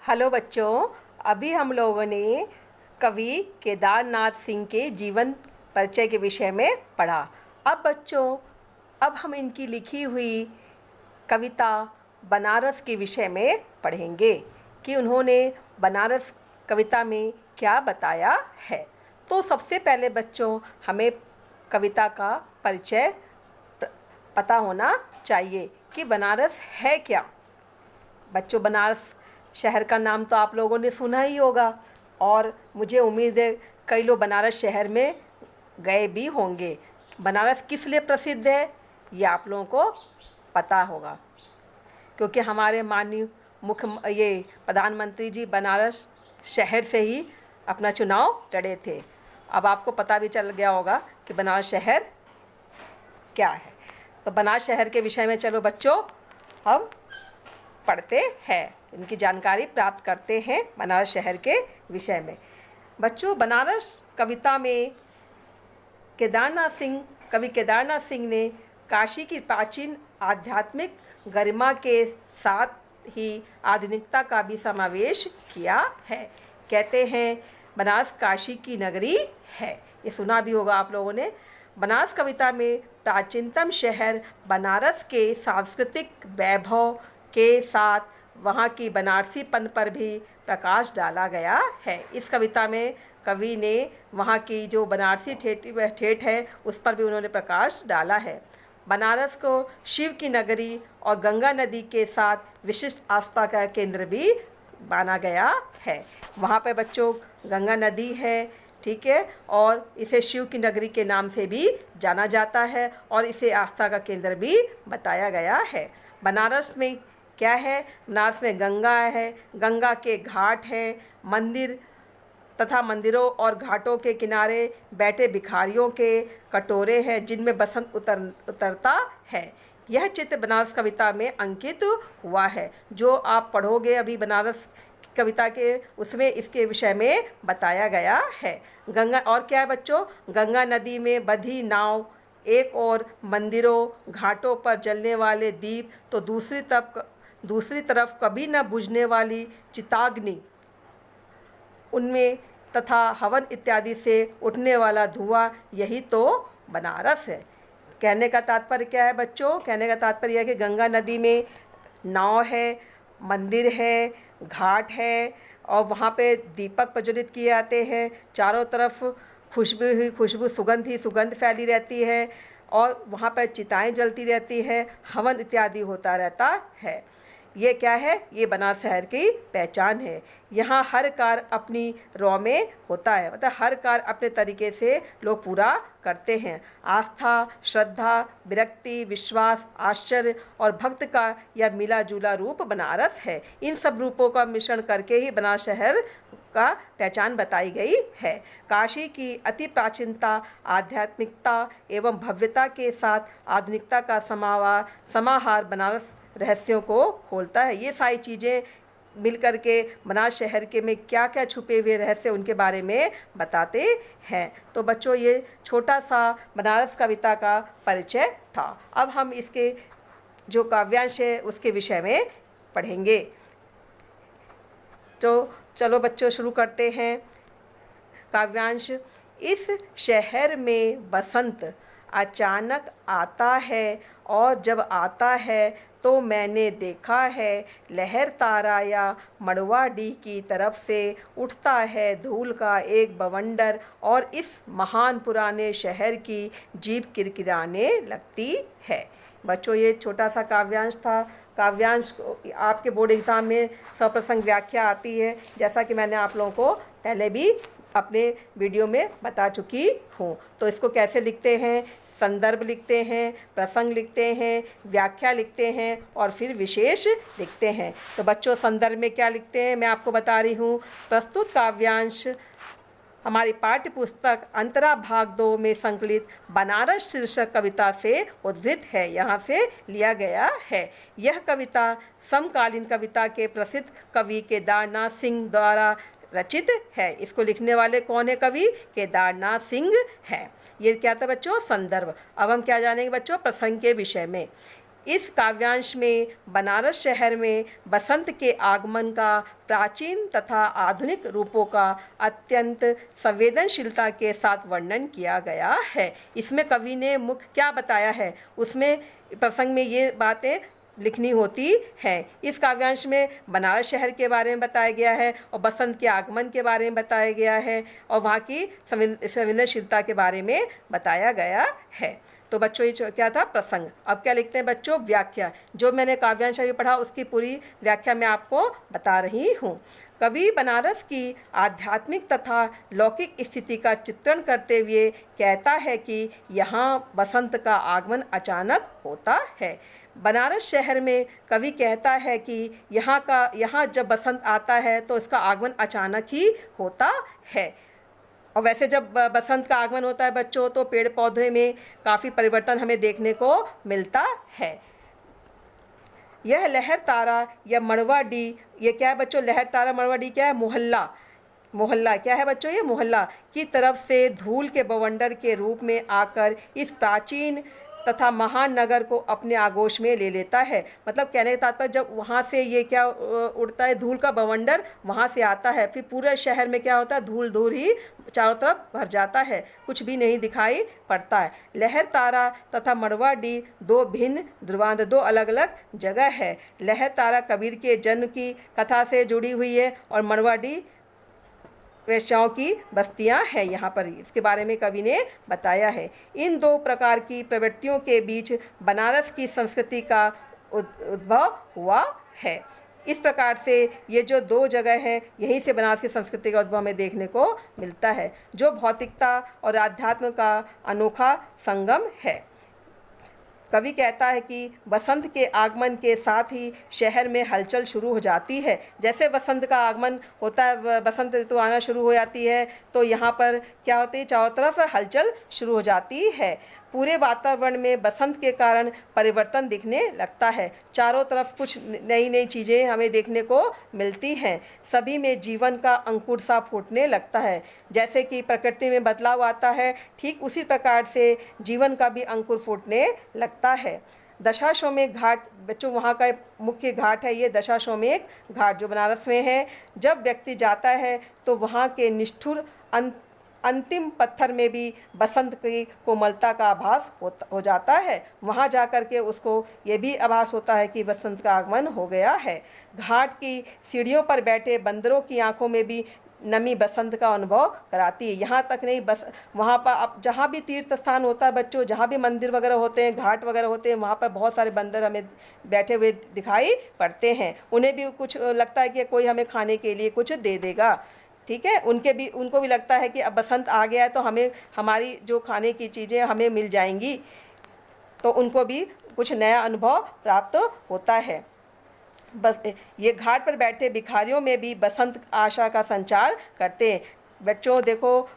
Hello बच्चों, अभी हम लोगों ने कवि केदारनाथ सिंह के जीवन परिचय के विषय में पढ़ा। अब बच्चों, अब हम इनकी लिखी हुई कविता बनारस के विषय में पढ़ेंगे कि उन्होंने बनारस कविता में क्या बताया है। तो सबसे पहले बच्चों, हमें कविता का परिचय पता होना चाहिए कि बनारस है क्या। बच्चों, बनारस शहर का नाम तो आप लोगों ने सुना ही होगा और मुझे उम्मीद है कई लोग बनारस शहर में गए भी होंगे। बनारस किस लिए प्रसिद्ध है ये आप लोगों को पता होगा, क्योंकि हमारे माननीय प्रधानमंत्री जी बनारस शहर से ही अपना चुनाव लड़े थे। अब आपको पता भी चल गया होगा कि बनारस शहर क्या है। तो बनारस शहर के विषय में चलो बच्चों हम पढ़ते हैं, इनकी जानकारी प्राप्त करते हैं बनारस शहर के विषय में। बच्चों, बनारस कविता में कवि केदारनाथ सिंह ने काशी की प्राचीन आध्यात्मिक गरिमा के साथ ही आधुनिकता का भी समावेश किया है। कहते हैं बनारस काशी की नगरी है, ये सुना भी होगा आप लोगों ने। बनारस कविता में प्राचीनतम शहर बनारस के सांस्कृतिक वैभव के साथ वहाँ की बनारसीपन पर भी प्रकाश डाला गया है। इस कविता में कवि ने वहाँ की जो बनारसी ठेठ है उस पर भी उन्होंने प्रकाश डाला है। बनारस को शिव की नगरी और गंगा नदी के साथ विशिष्ट आस्था का केंद्र भी माना गया है। वहाँ पर बच्चों गंगा नदी है, ठीक है, और इसे शिव की नगरी के नाम से भी जाना जाता है और इसे आस्था का केंद्र भी बताया गया है। बनारस में क्या है? बनारस में गंगा है, गंगा के घाट हैं, मंदिर तथा मंदिरों और घाटों के किनारे बैठे भिखारियों के कटोरे हैं जिनमें बसंत उतरता है। यह चित्र बनारस कविता में अंकित हुआ है। जो आप पढ़ोगे अभी बनारस कविता के, उसमें इसके विषय में बताया गया है। गंगा और क्या है बच्चों? गंगा नदी में बंधी नाव, एक और मंदिरों घाटों पर जलने वाले दीप, तो दूसरी तरफ कभी न बुझने वाली चिताग्नि उनमें तथा हवन इत्यादि से उठने वाला धुआं, यही तो बनारस है। कहने का तात्पर्य क्या है बच्चों? कहने का तात्पर्य यह है कि गंगा नदी में नाव है, मंदिर है, घाट है और वहाँ पे दीपक प्रज्वलित किए जाते हैं। चारों तरफ खुशबू सुगंध फैली रहती है और वहाँ पर चिताएं जलती रहती है, हवन इत्यादि होता रहता है। ये क्या है? ये बनारस शहर की पहचान है। यहाँ हर कार्य अपनी रॉ में होता है, मतलब हर कार्य अपने तरीके से लोग पूरा करते हैं। आस्था, श्रद्धा, विरक्ति, विश्वास, आश्चर्य और भक्त का यह मिला जुला रूप बनारस है। इन सब रूपों का मिश्रण करके ही बनारस शहर का पहचान बताई गई है। काशी की अति प्राचीनता, आध्यात्मिकता एवं भव्यता के साथ आधुनिकता का समाहार बनारस रहस्यों को खोलता है। ये सारी चीज़ें मिलकर के बनारस शहर के में क्या क्या छुपे हुए रहस्य उनके बारे में बताते हैं। तो बच्चों, ये छोटा सा बनारस कविता का परिचय था। अब हम इसके जो काव्यांश है उसके विषय में पढ़ेंगे। तो चलो बच्चों शुरू करते हैं। काव्यांश। इस शहर में बसंत अचानक आता है और जब आता है तो मैंने देखा है लहर तारा या मड़वाडी की तरफ से उठता है धूल का एक बवंडर और इस महान पुराने शहर की जीभ किरकिराने लगती है। बच्चों, ये छोटा सा काव्यांश था। काव्यांश आपके बोर्ड एग्ज़ाम में सप्रसंग व्याख्या आती है, जैसा कि मैंने आप लोगों को पहले भी अपने वीडियो में बता चुकी हूँ। तो इसको कैसे लिखते हैं? संदर्भ लिखते हैं, प्रसंग लिखते हैं, व्याख्या लिखते हैं और फिर विशेष लिखते हैं। तो बच्चों, संदर्भ में क्या लिखते हैं मैं आपको बता रही हूँ। प्रस्तुत काव्यांश हमारी पाठ्य पुस्तक अंतरा भाग 2 में संकलित बनारस शीर्षक कविता से उद्धृत है, यहाँ से लिया गया है। यह कविता समकालीन कविता के प्रसिद्ध कवि केदारनाथ सिंह द्वारा रचित है। इसको लिखने वाले कौन है? कवि केदारनाथ सिंह हैं। ये क्या था बच्चों? संदर्भ। अब हम क्या जानेंगे बच्चों? प्रसंग के विषय में। इस काव्यांश में बनारस शहर में बसंत के आगमन का प्राचीन तथा आधुनिक रूपों का अत्यंत संवेदनशीलता के साथ वर्णन किया गया है। इसमें कवि ने मुख्य क्या बताया है, उसमें प्रसंग में ये बातें लिखनी होती है। इस काव्यांश में बनारस शहर के बारे में बताया गया है और बसंत के आगमन के बारे में बताया गया है और वहाँ की संवेदनशीलता के बारे में बताया गया है। तो बच्चों ये क्या था प्रसंग। अब क्या लिखते हैं बच्चों, व्याख्या। जो मैंने काव्यांश अभी पढ़ा उसकी पूरी व्याख्या मैं आपको बता रही हूँ। कवि बनारस की आध्यात्मिक तथा लौकिक स्थिति का चित्रण करते हुए कहता है कि यहाँ बसंत का आगमन अचानक होता है। बनारस शहर में कवि कहता है कि यहाँ जब बसंत आता है तो इसका आगमन अचानक ही होता है। और वैसे जब बसंत का आगमन होता है बच्चों तो पेड़ पौधे में काफ़ी परिवर्तन हमें देखने को मिलता है। यह लहर तारा या मड़वा डी, ये क्या है बच्चों, लहर तारा मड़वा डी क्या है, मोहल्ला क्या है बच्चों, ये मोहल्ला की तरफ से धूल के बवंडर के रूप में आकर इस प्राचीन तथा महान नगर को अपने आगोश में ले लेता है। मतलब कहने का तात्पर्य जब वहाँ से ये क्या उड़ता है, धूल का बवंडर वहाँ से आता है, फिर पूरे शहर में क्या होता है, धूल धूल ही चारों तरफ भर जाता है, कुछ भी नहीं दिखाई पड़ता है। लहर तारा तथा मड़वा डी दो भिन्न ध्रुवांत, दो अलग अलग जगह है। लहर तारा कबीर के जन्म की कथा से जुड़ी हुई है और मड़वा डी वेश्याओं की बस्तियां हैं यहाँ पर, इसके बारे में कवि ने बताया है। इन दो प्रकार की प्रवृत्तियों के बीच बनारस की संस्कृति का उद्भव हुआ है। इस प्रकार से ये जो दो जगह है यहीं से बनारस की संस्कृति का उद्भव हमें देखने को मिलता है, जो भौतिकता और आध्यात्म का अनोखा संगम है। कवि कहता है कि बसंत के आगमन के साथ ही शहर में हलचल शुरू हो जाती है। जैसे बसंत का आगमन होता है, बसंत ऋतु आना शुरू हो जाती है तो यहाँ पर क्या होती है, चारों तरफ हलचल शुरू हो जाती है। पूरे वातावरण में बसंत के कारण परिवर्तन दिखने लगता है। चारों तरफ कुछ नई नई चीज़ें हमें देखने को मिलती हैं। सभी में जीवन का अंकुर सा फूटने लगता है। जैसे कि प्रकृति में बदलाव आता है, ठीक उसी प्रकार से जीवन का भी अंकुर फूटने लगता है। दशाश्वमेध घाट बच्चों, वहाँ का मुख्य घाट है ये दशाश्वमेध घाट जो बनारस में है। जब व्यक्ति जाता है तो वहाँ के निष्ठुर अंतिम पत्थर में भी बसंत की कोमलता का आभास हो जाता है। वहाँ जाकर के उसको ये भी आभास होता है कि बसंत का आगमन हो गया है। घाट की सीढ़ियों पर बैठे बंदरों की आंखों में भी नमी बसंत का अनुभव कराती है। यहाँ तक नहीं, बस वहाँ पर अब जहाँ भी तीर्थ स्थान होता है बच्चों, जहाँ भी मंदिर वगैरह होते हैं, घाट वगैरह होते हैं, वहाँ पर बहुत सारे बंदर हमें बैठे हुए दिखाई पड़ते हैं। उन्हें भी कुछ लगता है कि कोई हमें खाने के लिए कुछ दे देगा, ठीक है। उनको भी लगता है कि अब बसंत आ गया है तो हमें हमारी जो खाने की चीज़ें हमें मिल जाएंगी, तो उनको भी कुछ नया अनुभव प्राप्त होता है। बस ये घाट पर बैठे भिखारियों में भी बसंत आशा का संचार करते हैं। बच्चों देखो,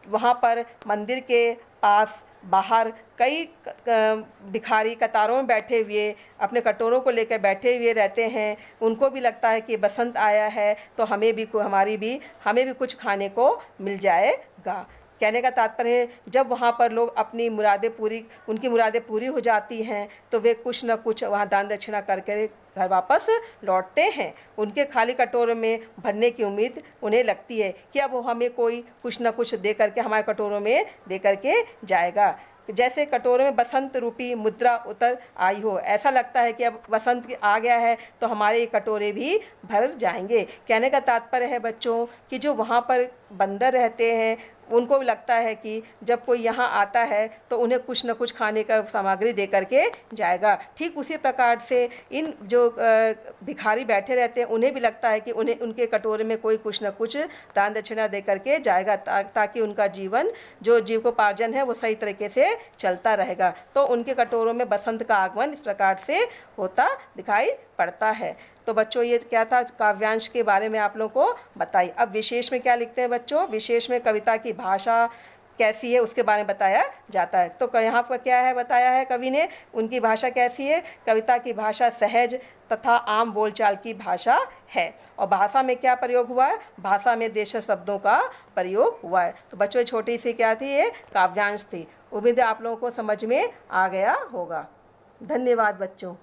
वहाँ पर मंदिर के पास बाहर कई भिखारी कतारों में बैठे हुए अपने कटोरों को लेकर बैठे हुए रहते हैं। उनको भी लगता है कि बसंत आया है तो हमें भी कुछ खाने को मिल जाएगा। कहने का तात्पर्य है जब वहाँ पर लोग उनकी मुरादें पूरी हो जाती हैं तो वे कुछ न कुछ वहाँ दान दक्षिणा करके घर वापस लौटते हैं। उनके खाली कटोरों में भरने की उम्मीद उन्हें लगती है कि अब वो हमें कोई कुछ न कुछ दे करके हमारे कटोरों में दे करके जाएगा। जैसे कटोरे में बसंत रूपी मुद्रा उतर आई हो, ऐसा लगता है कि अब बसंत आ गया है तो हमारे ये कटोरे भी भर जाएंगे। कहने का तात्पर्य है बच्चों कि जो वहाँ पर बंदर रहते हैं उनको भी लगता है कि जब कोई यहाँ आता है तो उन्हें कुछ न कुछ खाने का सामग्री दे करके जाएगा। ठीक उसी प्रकार से इन जो भिखारी बैठे रहते हैं उन्हें भी लगता है कि उन्हें उनके कटोरे में कोई कुछ न कुछ दान दक्षिणा दे करके जाएगा, ताकि उनका जीवन जो जीविकोपार्जन है वो सही तरीके से चलता रहेगा। तो उनके कटोरों में बसंत का आगमन इस प्रकार से होता दिखाई पड़ता है। तो बच्चों ये क्या था, काव्यांश के बारे में आप लोगों को बताई। अब विशेष में क्या लिखते हैं बच्चों, विशेष में कविता की भाषा कैसी है उसके बारे में बताया जाता है। तो यहाँ पर क्या है बताया है कवि ने, उनकी भाषा कैसी है। कविता की भाषा सहज तथा आम बोलचाल की भाषा है। और भाषा में क्या प्रयोग हुआ है, भाषा में देश शब्दों का प्रयोग हुआ है। तो बच्चों छोटी सी क्या थी, ये काव्यांश थी। उम्मीद है आप लोगों को समझ में आ गया होगा। धन्यवाद बच्चों।